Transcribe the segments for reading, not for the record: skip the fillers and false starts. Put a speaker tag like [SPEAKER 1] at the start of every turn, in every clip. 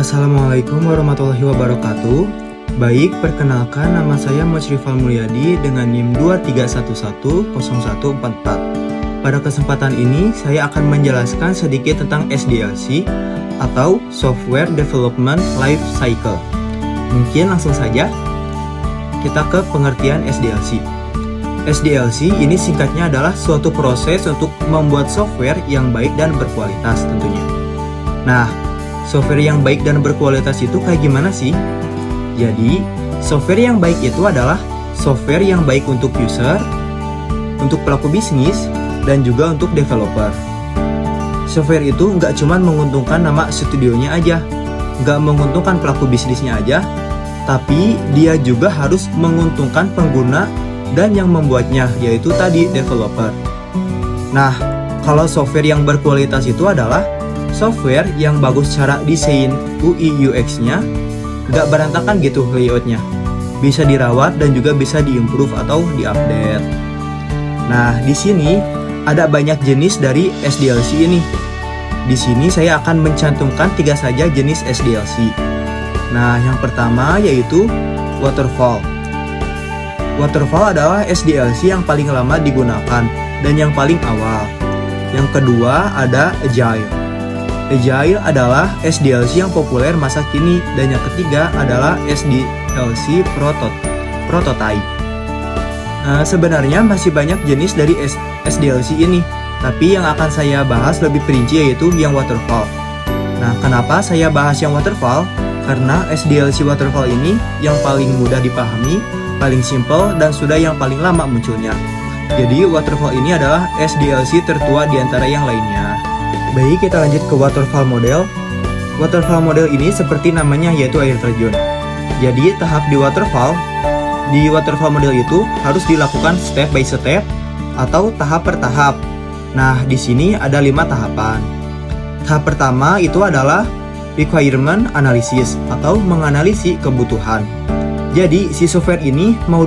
[SPEAKER 1] Assalamualaikum warahmatullahi wabarakatuh. Baik, perkenalkan nama saya Musyrifal Mulyadi dengan NIM 23110144. Pada kesempatan ini, saya akan menjelaskan sedikit tentang SDLC atau Software Development Life Cycle. Mungkin langsung saja kita ke pengertian SDLC. SDLC ini singkatnya adalah suatu proses untuk membuat software yang baik dan berkualitas tentunya. Nah, software yang baik dan berkualitas itu kayak gimana sih? Jadi, software yang baik itu adalah software yang baik untuk user, untuk pelaku bisnis, dan juga untuk developer. Software itu nggak cuma menguntungkan nama studionya aja, nggak menguntungkan pelaku bisnisnya aja, tapi dia juga harus menguntungkan pengguna dan yang membuatnya, yaitu tadi developer. Nah, kalau software yang berkualitas itu adalah software yang bagus cara desain UI UX-nya, nggak berantakan gitu layoutnya, bisa dirawat dan juga bisa diimprove atau diupdate. Nah, di sini ada banyak jenis dari SDLC ini. Di sini saya akan mencantumkan 3 saja jenis SDLC. Nah, yang pertama yaitu waterfall. Waterfall adalah SDLC yang paling lama digunakan dan yang paling awal. Yang kedua ada agile. Agile adalah SDLC yang populer masa kini, dan yang ketiga adalah SDLC prototype. Sebenarnya masih banyak jenis dari SDLC ini, tapi yang akan saya bahas lebih perinci yaitu yang waterfall. Nah, kenapa saya bahas yang waterfall? Karena SDLC waterfall ini yang paling mudah dipahami, paling simple, dan sudah yang paling lama munculnya. Jadi waterfall ini adalah SDLC tertua di antara yang lainnya. Baik, kita lanjut ke waterfall model. Waterfall model ini seperti namanya yaitu air terjun. Jadi tahap di waterfall model itu harus dilakukan step by step atau tahap per tahap. Nah, di sini ada 5 tahapan. Tahap pertama itu adalah requirement analysis atau menganalisis kebutuhan. Jadi si software ini mau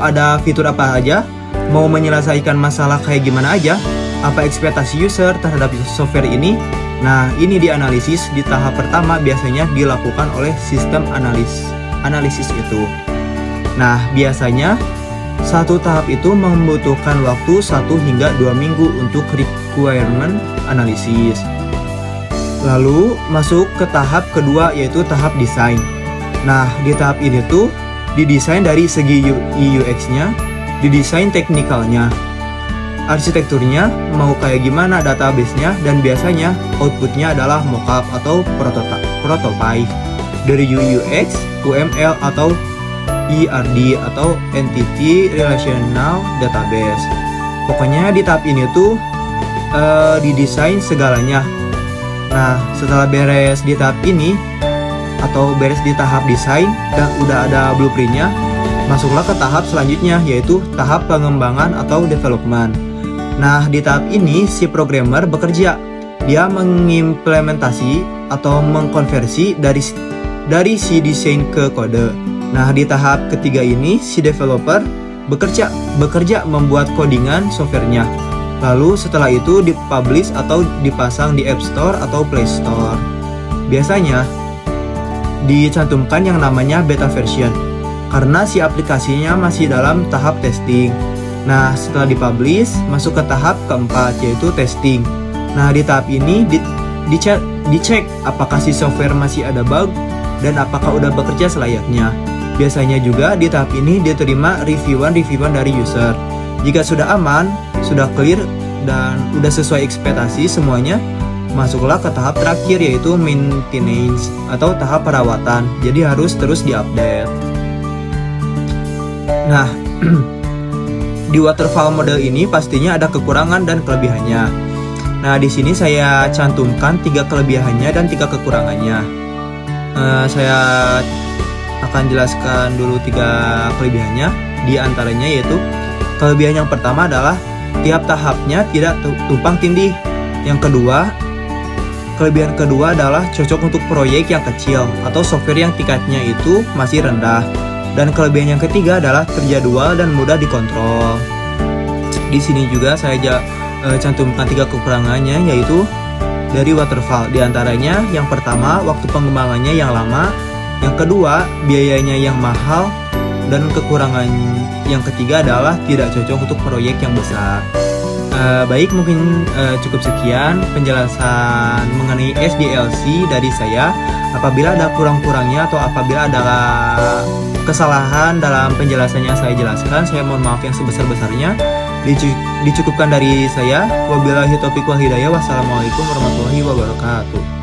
[SPEAKER 1] ada fitur apa aja, mau menyelesaikan masalah kayak gimana aja, apa ekspektasi user terhadap software ini. Nah, ini dianalisis di tahap pertama biasanya dilakukan oleh sistem analisis itu. Nah, biasanya satu tahap itu membutuhkan waktu 1 hingga 2 minggu untuk requirement analysis. Lalu masuk ke tahap kedua yaitu tahap desain. Nah, di tahap ini tuh didesain dari segi UI UX-nya, didesain teknikalnya, arsitekturnya mau kayak gimana, database-nya, dan biasanya outputnya adalah mockup atau prototype dari UI UX, UML atau ERD atau Entity Relational Database. Pokoknya di tahap ini tuh didesain segalanya. Nah, setelah beres di tahap ini atau beres di tahap desain dan udah ada blueprintnya, masuklah ke tahap selanjutnya yaitu tahap pengembangan atau development. Nah, di tahap ini si programmer bekerja. Dia mengimplementasi atau mengkonversi dari si desain ke kode. Nah, di tahap ketiga ini si developer bekerja membuat codingan softwarenya. Lalu setelah itu dipublish atau dipasang di App Store atau Play Store. Biasanya dicantumkan yang namanya beta version karena si aplikasinya masih dalam tahap testing. Nah, setelah dipublish, masuk ke tahap keempat yaitu testing. Nah, di tahap ini dicek apakah si software masih ada bug dan apakah udah bekerja selayaknya. Biasanya juga di tahap ini diterima reviewan dari user. Jika sudah aman, sudah clear, dan udah sesuai ekspektasi semuanya, masuklah ke tahap terakhir yaitu maintenance atau tahap perawatan. Jadi harus terus diupdate. Nah, di waterfall model ini pastinya ada kekurangan dan kelebihannya. Nah, di sini saya cantumkan 3 kelebihannya dan 3 kekurangannya. Saya akan jelaskan dulu 3 kelebihannya. Di antaranya yaitu kelebihan yang pertama adalah tiap tahapnya tidak tumpang tindih. Yang kedua, kelebihan kedua adalah cocok untuk proyek yang kecil atau software yang tingkatnya itu masih rendah. Dan kelebihan yang ketiga adalah terjadwal dan mudah dikontrol. Di sini juga saya cantumkan 3 kekurangannya yaitu dari waterfall. Di antaranya yang pertama, waktu pengembangannya yang lama, yang kedua, biayanya yang mahal, dan kekurangan yang ketiga adalah tidak cocok untuk proyek yang besar. Baik, mungkin cukup sekian penjelasan mengenai SDLC dari saya. Apabila ada kurang-kurangnya atau apabila ada kesalahan dalam penjelasan yang saya jelaskan, saya mohon maaf yang sebesar-besarnya. Dicukupkan dari saya. Wabillahi taufiq wal hidayah. Wassalamualaikum warahmatullahi wabarakatuh.